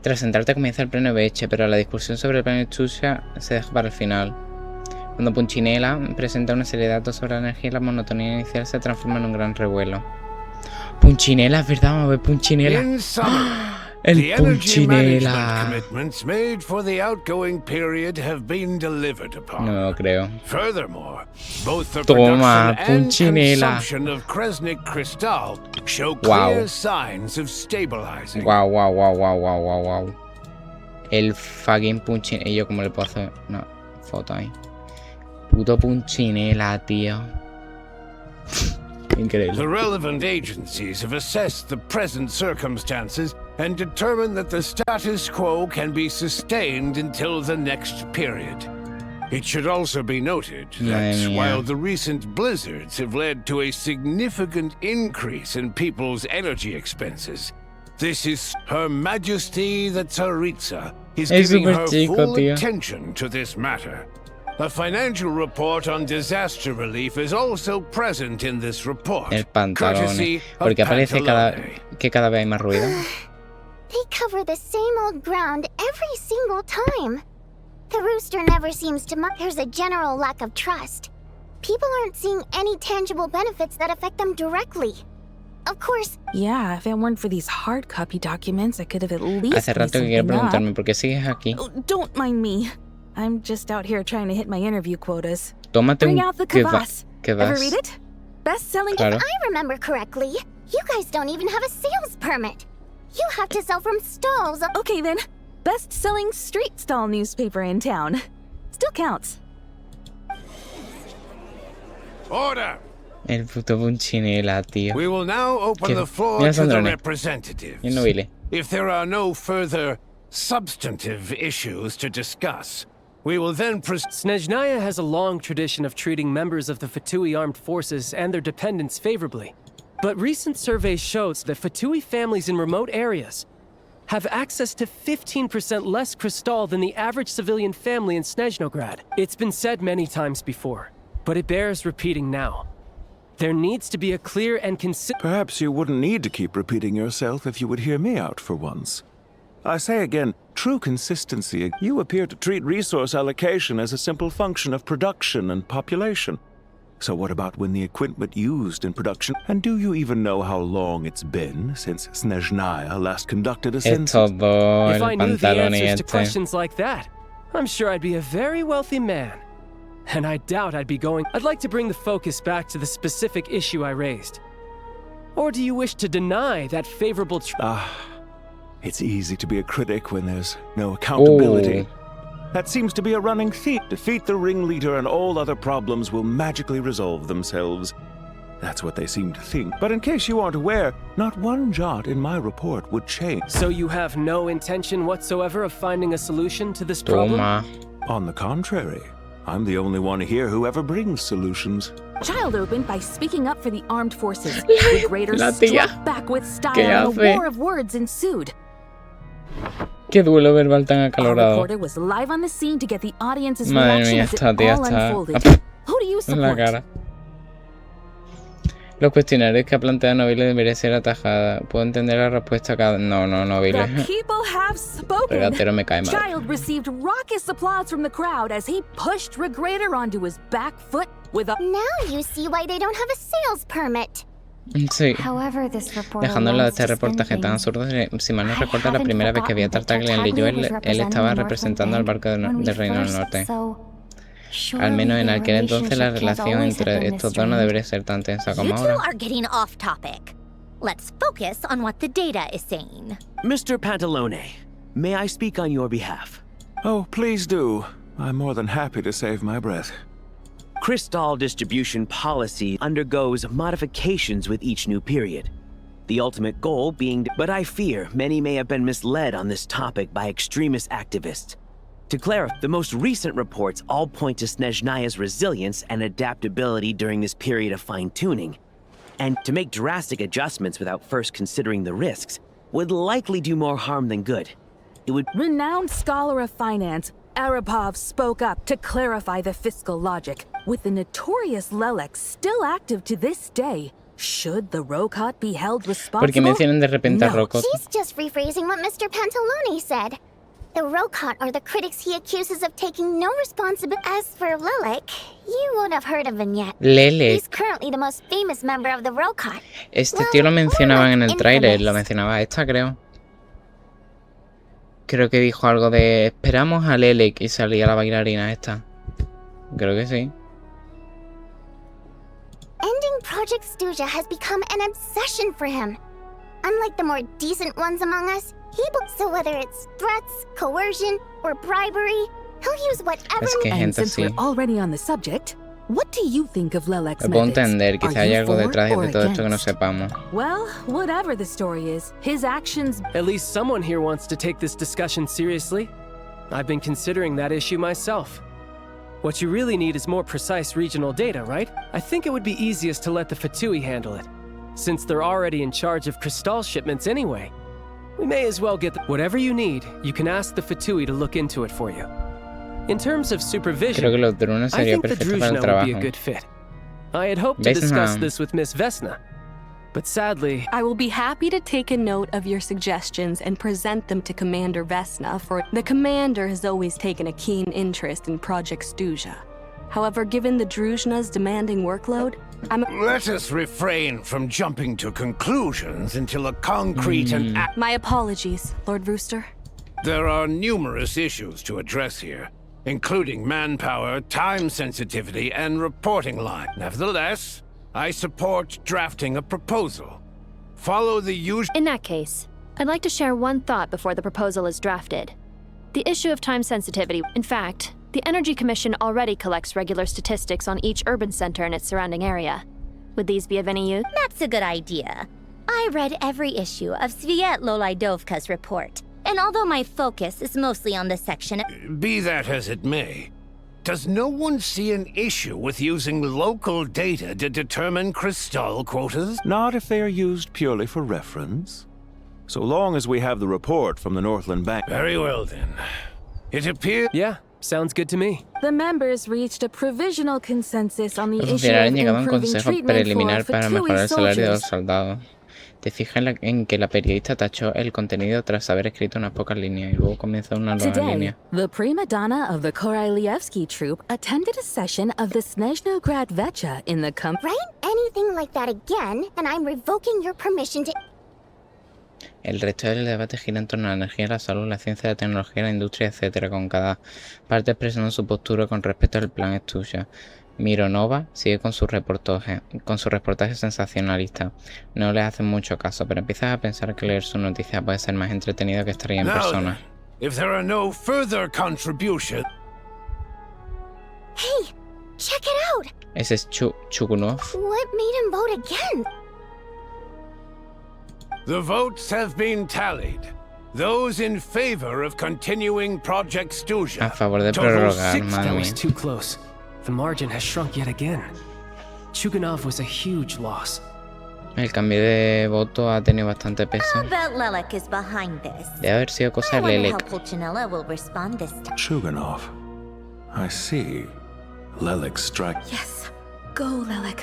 Tras sentarte comienza el pleno beche, pero la discusión sobre el plano Chucha se deja para el final. Cuando Punchinela presenta una serie de datos sobre la energía y la monotonía inicial se transforma en un gran revuelo. Punchinela, es verdad, vamos a ver Punchinela. El Punchinela. Commitments made for the outgoing period have been delivered upon. No lo creo. Furthermore, both the Toma, production and Punchinela. consumption of Kresnik crystal show clear signs of stabilizing. Wow. El fucking Punchinela. ¿Y yo cómo le puedo hacer una foto ahí? Puto Punchinela, tío. Increíble. The relevant agencies have assessed the present circumstances and determined that the status quo can be sustained until the next period. It should also be noted that while the recent blizzards have led to a significant increase in people's energy expenses, this is Her Majesty the Tsaritsa is giving her full attention to this matter. A financial report on disaster relief is also present in this report. El pantalone. Porque aparece cada vez hay más ruido. They cover the same old ground every single time. The rooster never seems to There's a general lack of trust. People aren't seeing any tangible benefits that affect them directly. Of course. Yeah, if it weren't for these hard copy documents, I could have at least. Hace rato que quiero preguntarme por qué sigues aquí. Don't mind me. I'm just out here trying to hit my interview quotas. Tómate Bring out the kvass. Kvass. Ever read it? Best-selling. Claro. If I remember correctly, you guys don't even have a sales permit. You have to sell from stalls. Okay then. Best-selling street stall newspaper in town. Still counts. Order. El puto Punchinela, tío. We will now open the floor to the representatives. If there are no further substantive issues to discuss, we will then Snezhnaya has a long tradition of treating members of the Fatui armed forces and their dependents favorably. But recent surveys show that Fatui families in remote areas have access to 15% less crystal than the average civilian family in Snezhnograd. It's been said many times before, but it bears repeating now. There needs to be a clear and consistent... Perhaps you wouldn't need to keep repeating yourself if you would hear me out for once. I say again, true consistency. You appear to treat resource allocation as a simple function of production and population. So what about when the equipment used in production? And do you even know how long it's been since Snezhnaya last conducted a census? If I knew the answers to questions like that, I'm sure I'd be a very wealthy man. And I doubt I'd be going... I'd like to bring the focus back to the specific issue I raised. Or do you wish to deny that favorable... It's easy to be a critic when there's no accountability. That seems to be a running theme. Defeat the ringleader and all other problems will magically resolve themselves. That's what they seem to think. But in case you aren't aware, not one jot in my report would change. So you have no intention whatsoever of finding a solution to this problem? On the contrary, I'm the only one here who ever brings solutions. Child opened by speaking up for the armed forces. The Greater struck back with style and a war of words ensued. Qué duelo verbal tan acalorado. Reporter was live on the scene to get the audience's Madre reaction mía, as it esta tía all está unfolded. Who do you en la support? cara. Los cuestionarios que ha planteado Nobile deberían ser atajadas. Puedo entender la respuesta cada... No, Nobile. The people have spoken. Regatero me cae mal. Child received raucous applause from the crowd as he pushed Regrator onto his back foot with a... Now you see why they don't have a sales permit. Sí. Dejando de este reportaje tan absurdo, si mal no recuerdo, la primera vez que vi a Tartaglia leyó, él estaba representando al barco del Reino del Norte. Al menos en aquel entonces la relación entre estos dos no debería ser tan tensa como ahora. You two are getting off topic. Let's focus on what the data is saying. Mr. Pantalone, may I speak on your behalf? Oh, please do. I'm more than happy to save my breath. Crystal distribution policy undergoes modifications with each new period. The ultimate goal being... But I fear many may have been misled on this topic by extremist activists. To clarify, the most recent reports all point to Snezhnaya's resilience and adaptability during this period of fine-tuning. and to make drastic adjustments without first considering the risks would likely do more harm than good. It would... Renowned scholar of finance, Arapov spoke up to clarify the fiscal logic. With the notorious Lelex still active to this day, should the Rokot be held responsible? Porque mencionan de repente a Rokot. She's just rephrasing what Mr. Pantalone said. The Rokot are the critics he accuses of taking no responsibility. As for Lelek, you won't have heard of him yet. Lelek. He's currently the most famous member of the Rokot. Este tío lo mencionaban en el tráiler, lo mencionaba esta, creo. Creo que dijo algo de esperamos a Lelek y salía la bailarina esta. Creo que sí. Ending Project Stuja has become an obsession for him. Unlike the more decent ones among us, so whether it's threats, coercion, or bribery, he'll use whatever... And since we're already on the subject, what do you think of Lelek's Puedo methods? entender, quizá hay algo detrás de todo esto que no against? sepamos. Well, whatever the story is, his actions... At least someone here wants to take this discussion seriously. I've been considering that issue myself. What you really need is more precise regional data, right? I think it would be easiest to let the Fatui handle it, since they're already in charge of Crystal shipments anyway. We may as well get whatever you need. You can ask the Fatui to look into it for you. In terms of supervision, Creo que los drones I sería think the perfecto para el Druzhna would be a trabajo. good fit. I had hoped to discuss Vesna. this with Miss Vesna, but sadly... I will be happy to take a note of your suggestions and present them to Commander Vesna, for the Commander has always taken a keen interest in Project Stuja. However, given the Druzhna's demanding workload, Let us refrain from jumping to conclusions until a concrete and... My apologies, Lord Rooster. There are numerous issues to address here, including manpower, time sensitivity, and reporting line. Nevertheless, I support drafting a proposal. Follow the usual... In that case, I'd like to share one thought before the proposal is drafted. The issue of time sensitivity. In fact, the Energy Commission already collects regular statistics on each urban center and its surrounding area. Would these be of any use? That's a good idea. I read every issue of Svietlo Laidovka's report, and although my focus is mostly on the section... Be that as it may, does no one see an issue with using local data to determine Crystal quotas? Not if they are used purely for reference. So long as we have the report from the Northland Bank. Very well then. It appears... Yeah, sounds good to me. The members reached a provisional consensus on the Los issue of funcionarios han llegado a un improving consejo treatment preliminar for para mejorar el Fatui salario de los soldiers. soldados. Te fijas en que la periodista tachó el contenido tras haber escrito unas pocas líneas y luego comenzó una nueva Today, línea. the prima donna of the Korolievsky troupe attended a session of the Snezhnograd Vecha in the Write anything like that again, and I'm revoking your permission to... El resto del debate gira en torno a la energía, la salud, la ciencia, la tecnología, la industria, etc., con cada parte expresando su postura con respecto al plan Stuja. Mironova sigue con su reportaje sensacionalista. No le hacen mucho caso, pero empiezas a pensar que leer su noticia puede ser más entretenido que estar ahí en persona. If there are no further contributions... Hey, check it out! Ese es Chugunov. What made him vote again? The votes have been tallied. Those in favor of continuing Project Stuja. A favor de total prorrogar, 6. madre That was mía. too close. The margin has shrunk yet again. Chuganov was a huge loss. El cambio de voto ha tenido bastante peso. I'll bet Lelek is behind this. Debe haber sido cosa I de wonder how Lelek. Pulcinella will respond this time. Chuganov. I see. Lelek strike. Yes, go, Lelek.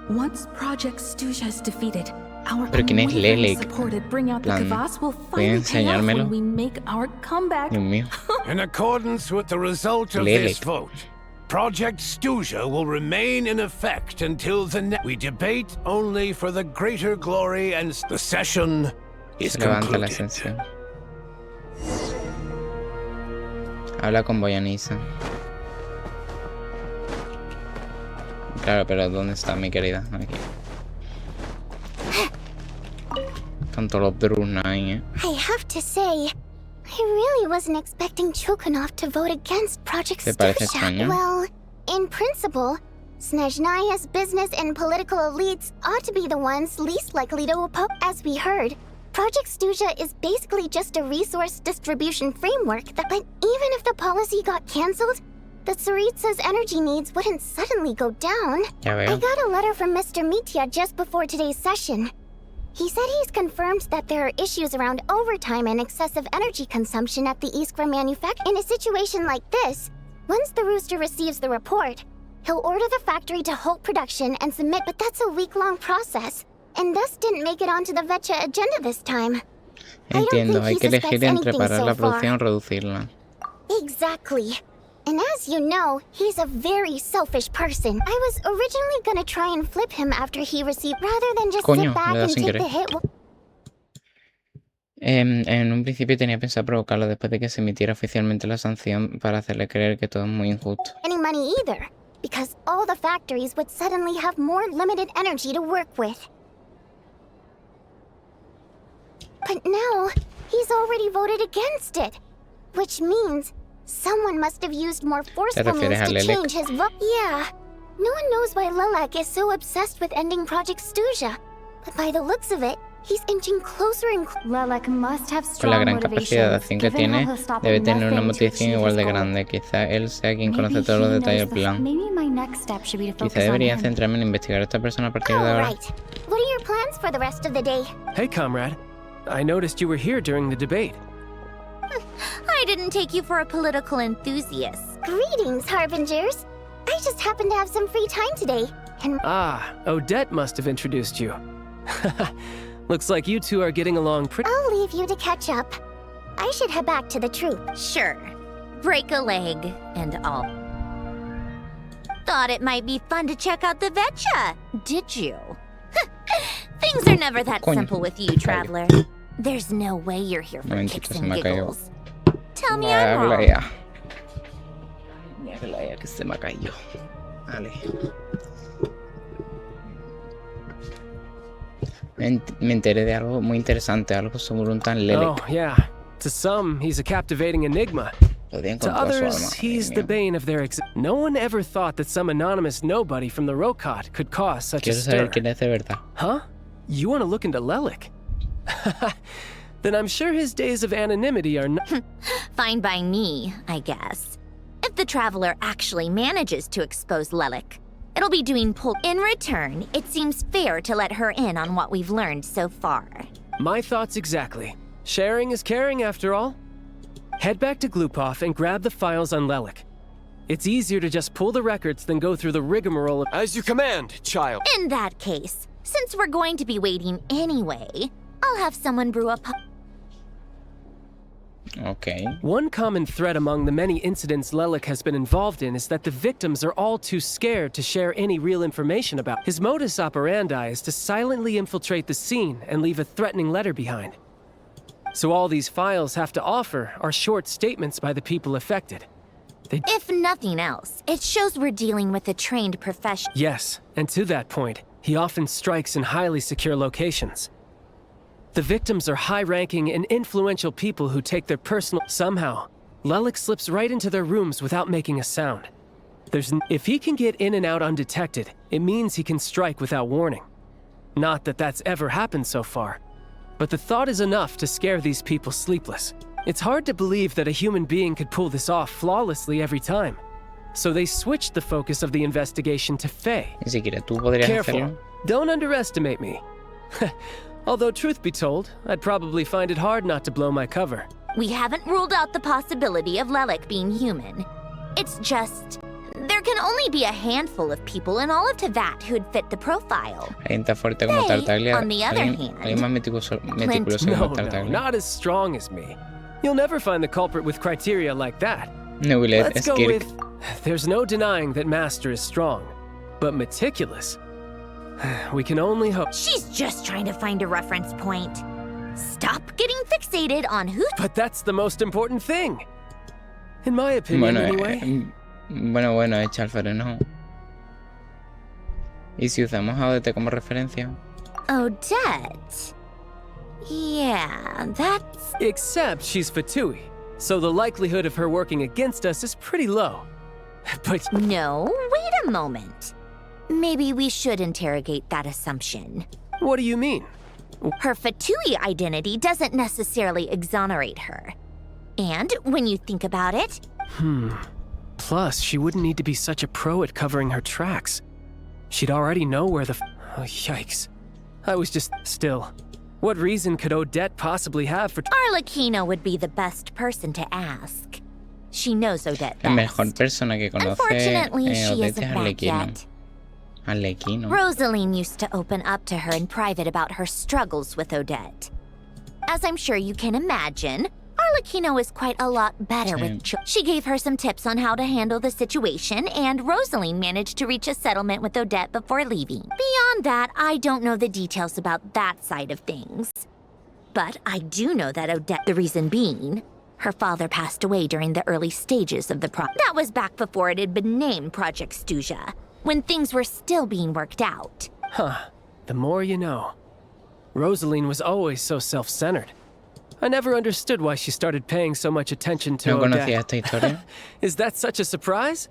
Once Project Stuja is defeated, our Pero quién es unwavering Lelek? supported bring out the Plan, Kvass will ¿puede finally pay off enseñármelo? when we make our comeback. Dios mío. In accordance with the result of Lelek. this vote, Project Stuja will remain in effect until we debate only for the greater glory and the session is Se levanta la concluded. ascensión. Habla con Boyanisa. Claro, pero ¿dónde está mi querida? Aquí. Tanto los Druzhna ahí, ¿eh? I have to say, I really wasn't expecting Chukunov to vote against Project ¿Te parece Stuja. extraño? Well, in principle, Snezhnaya's business and political elites ought to be the ones least likely to oppose. As we heard, Project Stuja is basically just a resource distribution framework that, but even if the policy got cancelled, the Tsaritsa's energy needs wouldn't suddenly go down. Ya veo. I got a letter from Mr. Mitya just before today's session. He said he's confirmed that there are issues around overtime and excessive energy consumption at the Iskra manufacturer. In a situation like this, once the Rooster receives the report, he'll order the factory to halt production and submit, but that's a week-long process, and thus didn't make it onto the Vecha agenda this time. Entiendo, hay que elegir entre parar la producción o reducirla. Exactly. And as you know, he's a very selfish person. I was originally gonna try and flip him after he received, rather than just sit back and take the hit. En un principio tenía pensado provocarlo después de que se emitiera oficialmente la sanción para hacerle creer que todo es muy injusto. Any money either, because all the factories would suddenly have more limited energy to work with. But now, he's already voted against it, which means someone must have used more forceful means to change his vote. Yeah, no one knows why Lilac is so obsessed with ending Project Stuja, but by the looks of it, he's inching closer and Lilac must have Con la gran capacidad de acción que tiene, debe tener una motivación igual de grande. Quizá él sea quien conoce todos los detalles del plan. Quizá debería centrarme en investigar a esta persona a partir de ahora. What are your plans for the rest of the day? Hey, comrade. I noticed you were here during the debate. I didn't take you for a political enthusiast. Greetings, Harbingers. I just happened to have some free time today, and... Ah, Odette must have introduced you. Looks like you two are getting along pretty... I'll leave you to catch up. I should head back to the troop. Sure. Break a leg and all. Thought it might be fun to check out the Vecha, did you? Things are never that simple with you, traveler. There's no way you're here for kicks and giggles. Tell me I'm wrong. Que se me cayó. Vale. Me enteré de algo muy interesante, algo sobre un tan Lelek. Oh, yeah. To some, he's a captivating enigma. To others, he's the bane of their existence. No one ever thought that some anonymous nobody from the Rokot could cause such a stir. Huh? You want to look into Lelik? Then I'm sure his days of anonymity are not... Fine by me, I guess. If the Traveler actually manages to expose Lelik, it'll be doing pull. In return, it seems fair to let her in on what we've learned so far. My thoughts exactly. Sharing is caring, after all. Head back to Glupov and grab the files on Lelik. It's easier to just pull the records than go through the rigmarole of... As you command, child. In that case, since we're going to be waiting anyway, I'll have someone brew up... Okay. One common thread among the many incidents Lelik has been involved in is that the victims are all too scared to share any real information about. His modus operandi is to silently infiltrate the scene and leave a threatening letter behind. So all these files have to offer are short statements by the people affected. If nothing else, it shows we're dealing with a trained professional. Yes, and to that point, he often strikes in highly secure locations. The victims are high-ranking and influential people who take their personal... Somehow, Lelik slips right into their rooms without making a sound. If he can get in and out undetected, it means he can strike without warning. Not that that's ever happened so far, but the thought is enough to scare these people sleepless. It's hard to believe that a human being could pull this off flawlessly every time. So they switched the focus of the investigation to Faye. Careful, don't underestimate me. Although, truth be told, I'd probably find it hard not to blow my cover. We haven't ruled out the possibility of Lelik being human. It's just... there can only be a handful of people in all of Teyvat who'd fit the profile. Faye, on the other hand... No, not as strong as me. You'll never find the culprit with criteria like that. No, let's go with... There's no denying that Master is strong, but meticulous... We can only hope. She's just trying to find a reference point. Stop getting fixated on who... But that's the most important thing. In my opinion, anyway. Bueno, echa el freno. ¿Y si usamos a Odette como referencia? Odette? Yeah, that's... Except she's Fatui, so the likelihood of her working against us is pretty low. But... No, wait a moment. Maybe we should interrogate that assumption. What do you mean? Her Fatui identity doesn't necessarily exonerate her. And when you think about it... Plus, she wouldn't need to be such a pro at covering her tracks. She'd already know where the oh, yikes. I was just still. What reason could Odette possibly have for... Arlecchino would be the best person to ask. She knows Odette best. La mejor persona que conoce Unfortunately, she Odette isn't es back Arlecchino. yet. Arlecchino. Rosaline used to open up to her in private about her struggles with Odette. As I'm sure you can imagine, Arlecchino is quite a lot better with children. She gave her some tips on how to handle the situation, and Rosaline managed to reach a settlement with Odette before leaving. Beyond that, I don't know the details about that side of things. But I do know that Odette, the reason being, her father passed away during the early stages of the project. That was back before it had been named Project Stuja, when things were still being worked out. Huh. The more you know. Rosaline was always so self-centered. I never understood why she started paying so much attention to Odette. Is that such a surprise?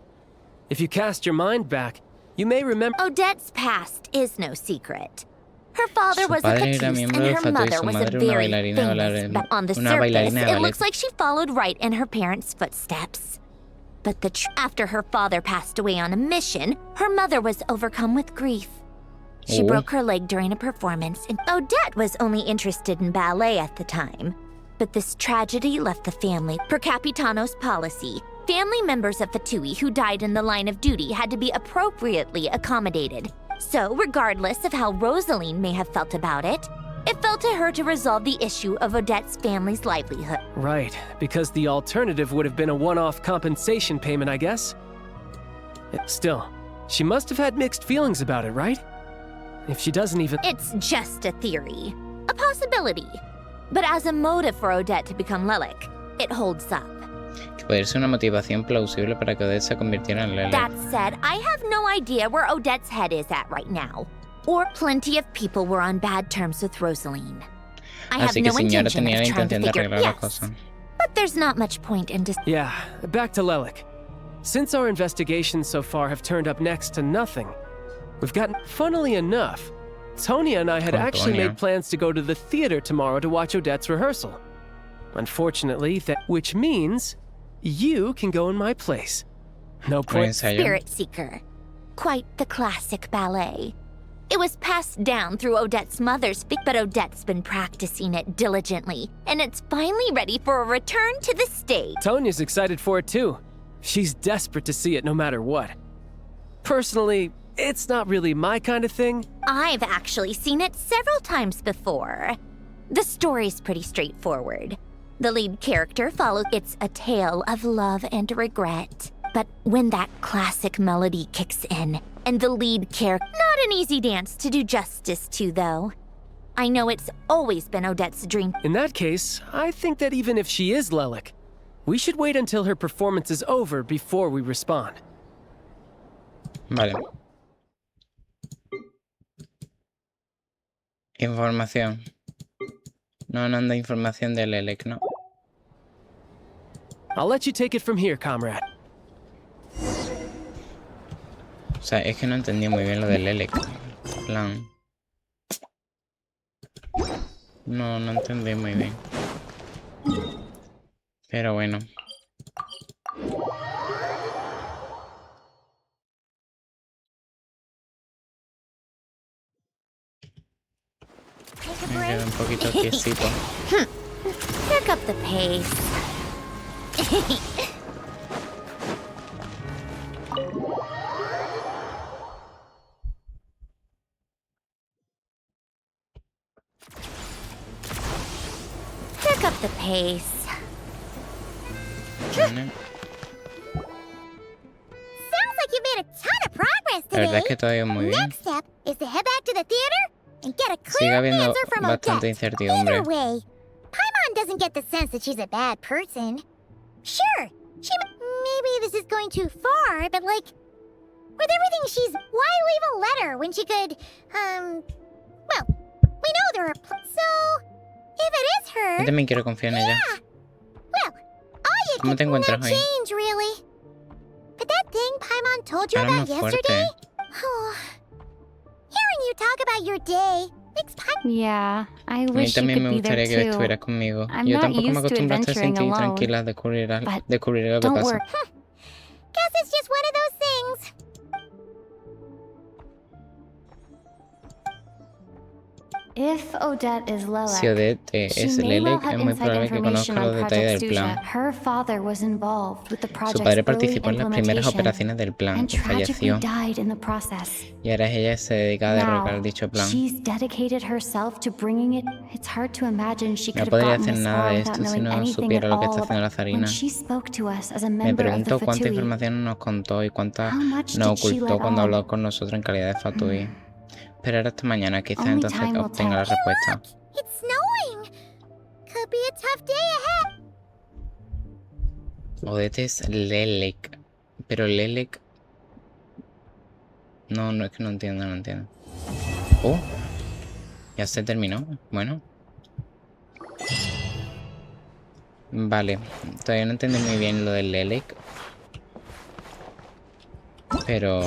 If you cast your mind back, you may remember... Odette's past is no secret. Her father was a cateist and her mother was a very famous, but on the surface, it looks like she followed right in her parents' footsteps. But after her father passed away on a mission, her mother was overcome with grief. She broke her leg during a performance, and Odette was only interested in ballet at the time. But this tragedy left the family. Per Capitano's policy, family members of Fatui who died in the line of duty had to be appropriately accommodated. So, regardless of how Rosaline may have felt about it, it fell to her to resolve the issue of Odette's family's livelihood. Right, because the alternative would have been a one-off compensation payment, I guess. Still, she must have had mixed feelings about it, right? If she doesn't even... It's just a theory. A possibility. But as a motive for Odette to become Lelek, it holds up. Que puede ser una motivación plausible para que Odette se convirtiera en Lelek. That said, I have no idea where Odette's head is at right now. Or plenty of people were on bad terms with Rosaline. I have no intention of trying to figure... Yes, but there's not much point in... Yeah, back to Lelek. Since our investigations so far have turned up next to nothing, we've gotten... Funnily enough, Tonya and I had actually made plans to go to the theater tomorrow to watch Odette's rehearsal. Unfortunately, which means you can go in my place. No point. Spirit Seeker. Quite the classic ballet. It was passed down through Odette's mother's, but Odette's been practicing it diligently, and it's finally ready for a return to the stage. Tonya's excited for it too. She's desperate to see it no matter what. Personally, it's not really my kind of thing. I've actually seen it several times before. The story's pretty straightforward. The lead character follows. It's a tale of love and regret. But when that classic melody kicks in, and the lead character... Not an easy dance to do justice to, though. I know it's always been Odette's dream. In that case, I think that even if she is Lelek, we should wait until her performance is over before we respond. Vale. Información. No anda información de Lelek, no. I'll let you take it from here, comrade. O sea, es que no entendí muy bien lo de Lelek. Plan. No entendí muy bien. Pero bueno. Me quedo un poquito quiesito. Pick up the pace. Pick up the pace. Sounds like you made a ton of progress today. La verdad es que todavía muy bien. Next step is to head back to the theater and get a Sigue clear habiendo answer from bastante Odette. incertidumbre. Either way, Paimon doesn't get the sense that she's a bad person. Sure, maybe this is going too far, but like, with everything why leave a letter when she could, well, we know there are so, if it is her... Yo también quiero confiar en ella. Well, all you ¿Cómo te encuentras no hoy? change, really. But that thing Paimon told you about yesterday? Oh, hearing you talk about your day makes Paimon... Yeah, I A mí wish you también could me be gustaría there que too. estuvieras conmigo. I'm Yo not tampoco me used to acostumbro a estar adventuring sin ti alone. tranquila, descubrir lo que Don't pasa. worry. Guess it's just one of those things. If Odette is Si Odette es Lelek, es muy probable que conozca los detalles del plan. Her father was involved with the Su project's padre early participó en las primeras implementation operaciones del plan and y falleció. tragically died in the process. Y ahora ella se dedica a derrocar dicho plan. She's dedicated herself to bringing it. It's hard to imagine she No could have podría gotten hacer this nada far de without esto si knowing no anything supiera at lo que all está haciendo la about when zarina. she spoke to us as a Me member of the pregunto cuánta Fatui. información nos contó y cuánta How much nos did she ocultó let cuando on? habló con nosotros en calidad de Fatui. Esperar hasta mañana, quizás Only entonces time will obtenga la tell. respuesta. It's snowing. Could be a tough day ahead. Odette es Lelek. Pero Lelek... No, es que no entiendo. Oh. Ya se terminó. Bueno. Vale. Todavía no entendí muy bien lo del Lelek. Pero...